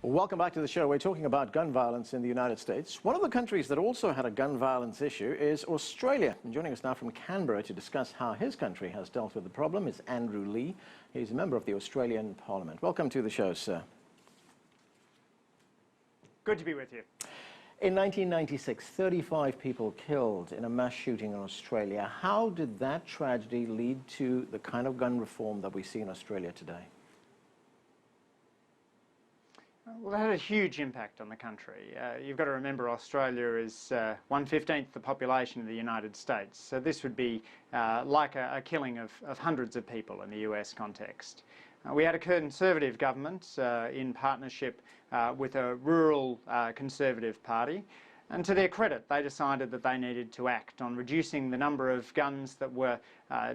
Welcome back to the show. We're talking about gun violence in the United States. One of the countries that also had a gun violence issue is Australia. And joining us now from Canberra to discuss how his country has dealt with the problem is Andrew Leigh. He's a member of the Australian Parliament. Welcome to the show, sir. Good to be with you. In 1996, 35 people killed in a mass shooting in Australia. How did that tragedy lead to the kind of gun reform that we see in Australia today? Well, that had a huge impact on the country. You've got to remember Australia is 1/15 the population of the United States, so this would be like a killing of hundreds of people in the US context. We had a Conservative government in partnership with a rural Conservative party, and to their credit they decided that they needed to act on reducing the number of guns that were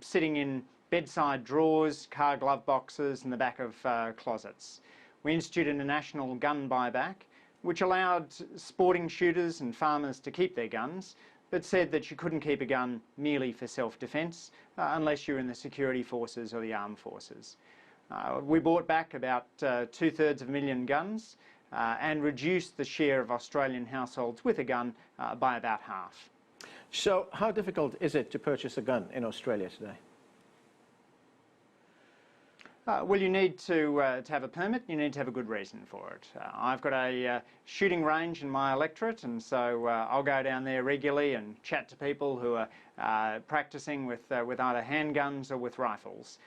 sitting in bedside drawers, car glove boxes and the back of closets. We instituted a national gun buyback, which allowed sporting shooters and farmers to keep their guns, but said that you couldn't keep a gun merely for self-defence unless you're in the security forces or the armed forces. We bought back about 2/3 of a million guns and reduced the share of Australian households with a gun by about half. So how difficult is it to purchase a gun in Australia today? Well, you need to have a permit, you need to have a good reason for it. I've got a shooting range in my electorate, and so I'll go down there regularly and chat to people who are practising with either handguns or with rifles.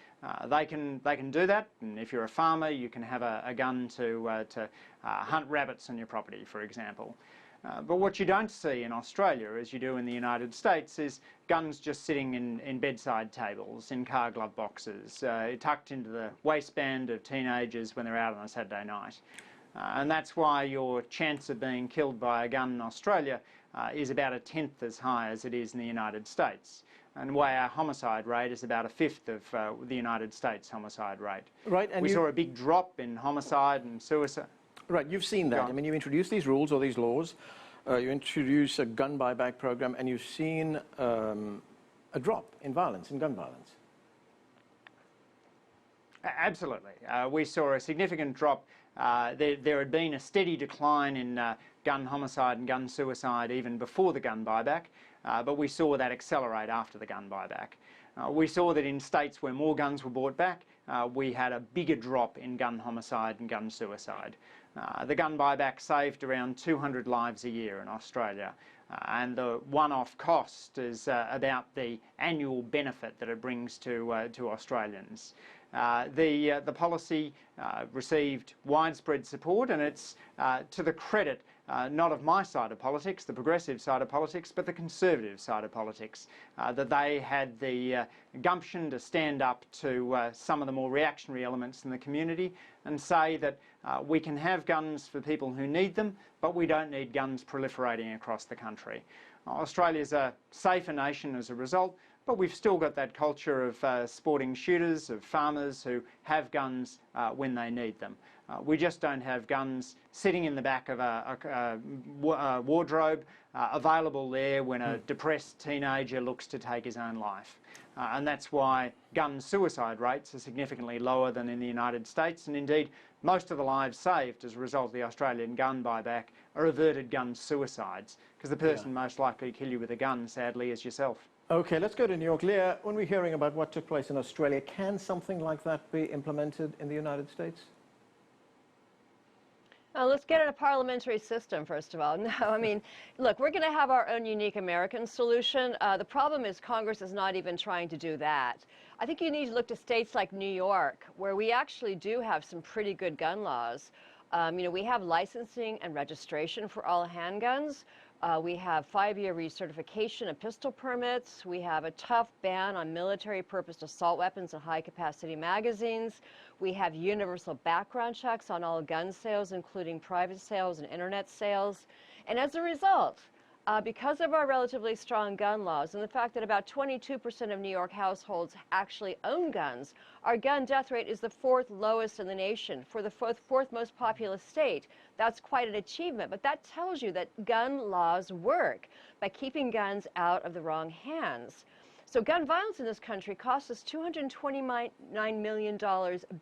They can do that, and if you're a farmer you can have a gun to hunt rabbits on your property, for example. But what you don't see in Australia, as you do in the United States, is guns just sitting in bedside tables, in car glove boxes, tucked into the waistband of teenagers when they're out on a Saturday night. And that's why your chance of being killed by a gun in Australia is about 1/10 as high as it is in the United States. And why our homicide rate is about 1/5 of the United States homicide rate. Right, and we saw a big drop in homicide and suicide. Right, you've seen that. I mean, you introduce these rules or these laws, you introduce a gun buyback program, and you've seen a drop in violence, in gun violence. Absolutely. We saw a significant drop. There had been a steady decline in gun homicide and gun suicide even before the gun buyback, but we saw that accelerate after the gun buyback. We saw that in states where more guns were bought back, we had a bigger drop in gun homicide and gun suicide. The gun buyback saved around 200 lives a year in Australia, and the one-off cost is about the annual benefit that it brings to Australians. The policy received widespread support, and it's to the credit not of my side of politics, the progressive side of politics, but the conservative side of politics, that they had the gumption to stand up to some of the more reactionary elements in the community and say that we can have guns for people who need them, but we don't need guns proliferating across the country. Australia's a safer nation as a result, but we've still got that culture of sporting shooters, of farmers who have guns when they need them. We just don't have guns sitting in the back of a wardrobe available there when a depressed teenager looks to take his own life. And that's why gun suicide rates are significantly lower than in the United States, and indeed most of the lives saved as a result of the Australian gun buyback are averted gun suicides, because the person most likely to kill you with a gun, sadly, is yourself. Okay, let's go to New York. Leah, when we're hearing about what took place in Australia, can something like that be implemented in the United States? Let's get in a parliamentary system, first of all. No, I mean, look, we're going to have our own unique American solution. The problem is Congress is not even trying to do that. I think you need to look to states like New York, where we actually do have some pretty good gun laws. We have licensing and registration for all handguns. We have 5-year recertification of pistol permits. We have a tough ban on military-purpose assault weapons and high-capacity magazines. We have universal background checks on all gun sales, including private sales and internet sales. And as a result, because of our relatively strong gun laws and the fact that about 22% of New York households actually own guns, our gun death rate is the 4th lowest in the nation for the fourth most populous state. That's quite an achievement, but that tells you that gun laws work by keeping guns out of the wrong hands. So gun violence in this country costs us $229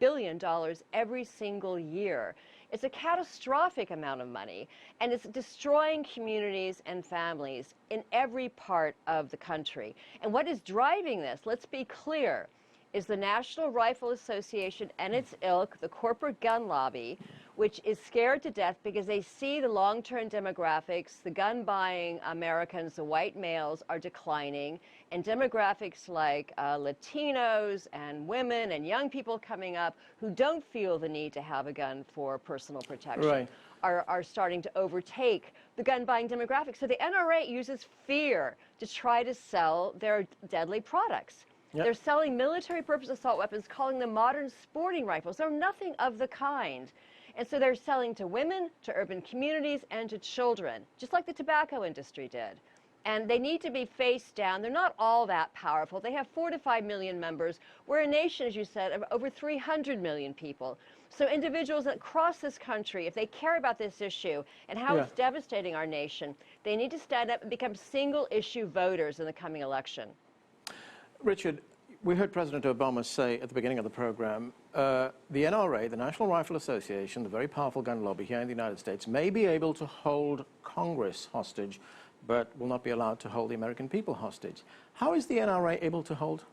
billion every single year. It's a catastrophic amount of money, and it's destroying communities and families in every part of the country. And what is driving this, let's be clear, is the National Rifle Association and its ilk, the corporate gun lobby, which is scared to death because they see the long-term demographics, the gun-buying Americans, the white males, are declining, and demographics like Latinos and women and young people coming up who don't feel the need to have a gun for personal protection are starting to overtake the gun-buying demographics. So the NRA uses fear to try to sell their deadly products. Yep. They're selling military-purpose assault weapons, calling them modern sporting rifles. They're nothing of the kind. And so they're selling to women, to urban communities, and to children, just like the tobacco industry did. And they need to be faced down. They're not all that powerful. They have 4 to 5 million members. We're a nation, as you said, of over 300 million people. So individuals across this country, if they care about this issue and how it's devastating our nation, they need to stand up and become single-issue voters in the coming election. Richard, we heard President Obama say at the beginning of the program, the NRA, the National Rifle Association, the very powerful gun lobby here in the United States, may be able to hold Congress hostage, but will not be allowed to hold the American people hostage. How is the NRA able to hold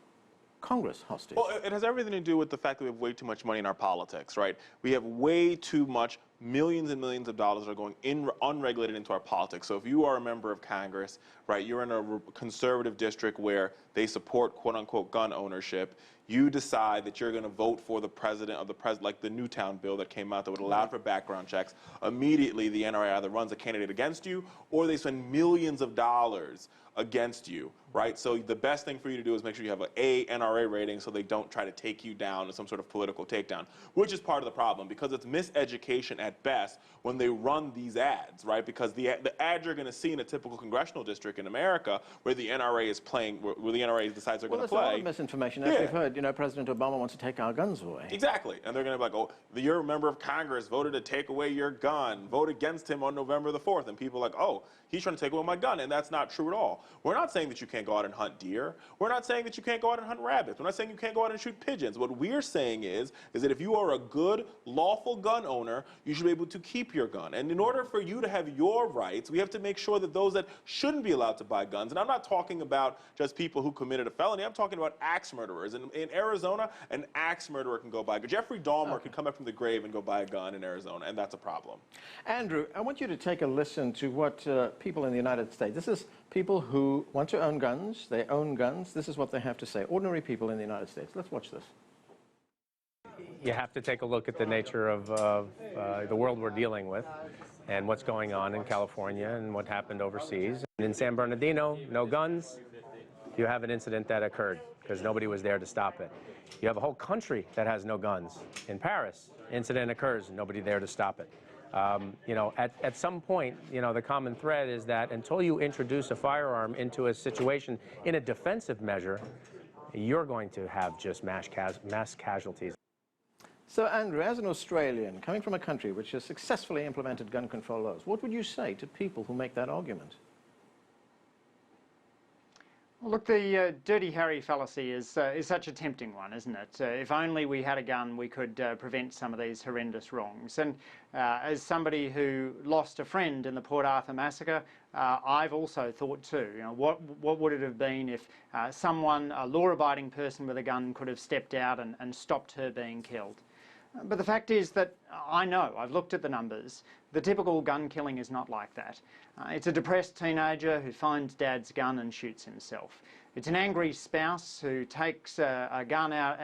Congress hostage? Well, it has everything to do with the fact that we have way too much money in our politics, right? We have way too much, millions and millions of dollars are going unregulated into our politics. So if you are a member of Congress, right, you're in a conservative district where they support quote-unquote gun ownership, you decide that you're going to vote for the president of like the Newtown bill that came out that would allow for background checks. Immediately, the NRA either runs a candidate against you or they spend millions of dollars against you, right? So the best thing for you to do is make sure you have an A NRA rating so they don't try to take you down in some sort of political takedown, which is part of the problem because it's miseducation at best when they run these ads, right? Because the ads you're going to see in a typical congressional district in America where the NRA is playing, where the NRA decides they're going to play. Well, there's a lot of misinformation. As we've heard, you know, President Obama wants to take our guns away. Exactly. And they're going to be like, oh, your member of Congress voted to take away your gun. Vote against him on November the 4th. And people are like, oh, he's trying to take away my gun. And that's not true at all. We're not saying that you can't go out and hunt deer. We're not saying that you can't go out and hunt rabbits. We're not saying you can't go out and shoot pigeons. What we're saying is that if you are a good, lawful gun owner, you should be able to keep your gun. And in order for you to have your rights, we have to make sure that those that shouldn't be allowed to buy guns, and I'm not talking about just people who committed a felony, I'm talking about axe murderers. In Arizona, an axe murderer can go buy a gun. Jeffrey Dahmer can come back from the grave and go buy a gun in Arizona, and that's a problem. Andrew, I want you to take a listen to what people in the United States, this is people who want to own guns, they own guns, this is what they have to say. Ordinary people in the United States. Let's watch this. You have to take a look at the nature of the world we're dealing with and what's going on in California and what happened overseas. In San Bernardino, no guns. You have an incident that occurred because nobody was there to stop it. You have a whole country that has no guns. In Paris, incident occurs, nobody there to stop it. You know, at some point, you know, the common thread is that until you introduce a firearm into a situation in a defensive measure, you're going to have just mass casualties. So, Andrew, as an Australian, coming from a country which has successfully implemented gun control laws, what would you say to people who make that argument? Well, look, the Dirty Harry fallacy is such a tempting one, isn't it? If only we had a gun, we could prevent some of these horrendous wrongs. And as somebody who lost a friend in the Port Arthur massacre, I've also thought too, you know, what would it have been if someone, a law-abiding person with a gun, could have stepped out and stopped her being killed? But the fact is that I know, I've looked at the numbers, the typical gun killing is not like that. It's a depressed teenager who finds dad's gun and shoots himself. It's an angry spouse who takes a gun out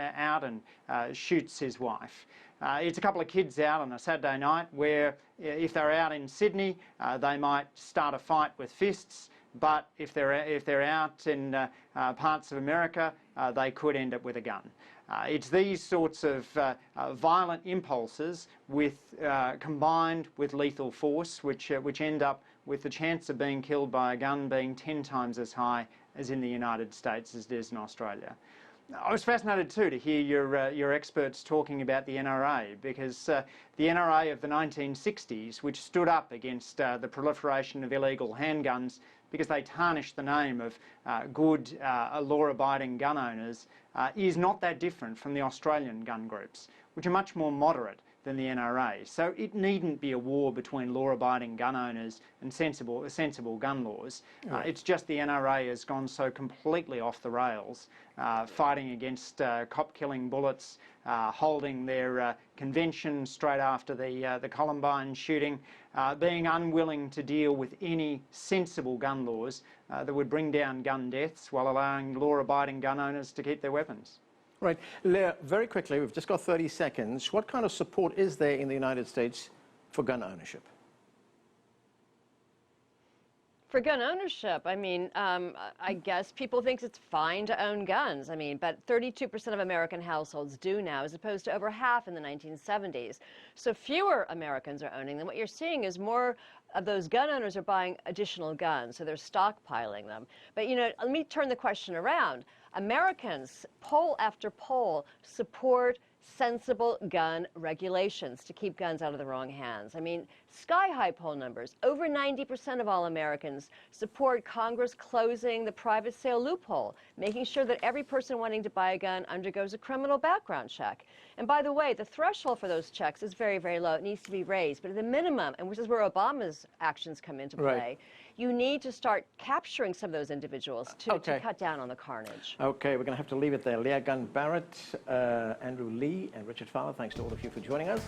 and shoots his wife. It's a couple of kids out on a Saturday night where if they're out in Sydney, they might start a fight with fists, but if they're out in parts of America, they could end up with a gun. It's these sorts of violent impulses combined with lethal force which end up with the chance of being killed by a gun being 10 times as high as in the United States as it is in Australia. I was fascinated too to hear your experts talking about the NRA, because the NRA of the 1960s, which stood up against the proliferation of illegal handguns because they tarnished the name of good law-abiding gun owners, is not that different from the Australian gun groups, which are much more moderate, than the NRA. So it needn't be a war between law-abiding gun owners and sensible gun laws. It's just the NRA has gone so completely off the rails, fighting against cop-killing bullets, holding their convention straight after the Columbine shooting, being unwilling to deal with any sensible gun laws that would bring down gun deaths while allowing law-abiding gun owners to keep their weapons. Right. Leigh, very quickly, we've just got 30 seconds. What kind of support is there in the United States for gun ownership? For gun ownership, I mean, I guess people think it's fine to own guns. I mean, but 32% of American households do now, as opposed to over half in the 1970s. So fewer Americans are owning them. What you're seeing is more of those gun owners are buying additional guns, so they're stockpiling them. But, you know, let me turn the question around. Americans, poll after poll, support sensible gun regulations to keep guns out of the wrong hands. I mean, sky-high poll numbers. Over 90% of all Americans support Congress closing the private sale loophole, making sure that every person wanting to buy a gun undergoes a criminal background check. And by the way, the threshold for those checks is very, very low. It needs to be raised. But at the minimum, and which is where Obama's actions come into play, you need to start capturing some of those individuals to cut down on the carnage. Okay, we're going to have to leave it there. Leigh Gunn Barrett, Andrew Leigh, and Richard Fowler, thanks to all of you for joining us.